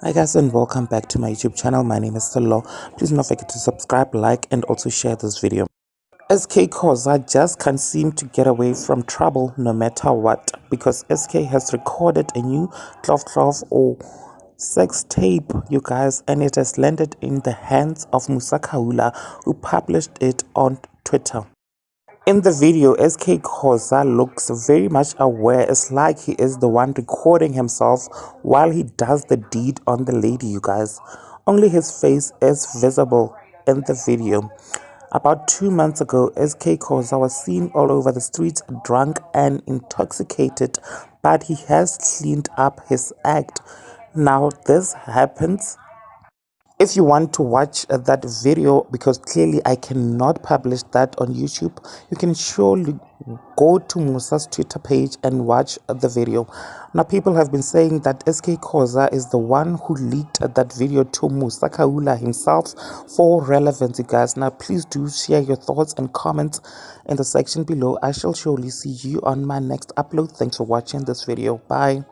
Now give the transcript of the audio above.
Hi guys, and welcome back to my YouTube channel. My name is Tlof. Please don't forget to subscribe, like and also share this video. SK Khoza just can't seem to get away from trouble no matter what, because SK has recorded a new Tlof or sex tape, you guys, and it has landed in the hands of Musa Kaula, who published it on Twitter. In the video, SK Khoza looks very much aware. It's like he is the one recording himself while he does the deed on the lady, you guys. Only his face is visible in the video. About 2 months ago, SK Khoza was seen all over the streets drunk and intoxicated, but he has cleaned up his act. Now this happens. If you want to watch that video, because clearly I cannot publish that on YouTube, you can surely go to Musa's Twitter page and watch the video. Now, people have been saying that SK Khoza is the one who leaked that video to Musa Kaula himself for relevance, you guys. Now, please do share your thoughts and comments in the section below. I shall surely see you on my next upload. Thanks for watching this video. Bye.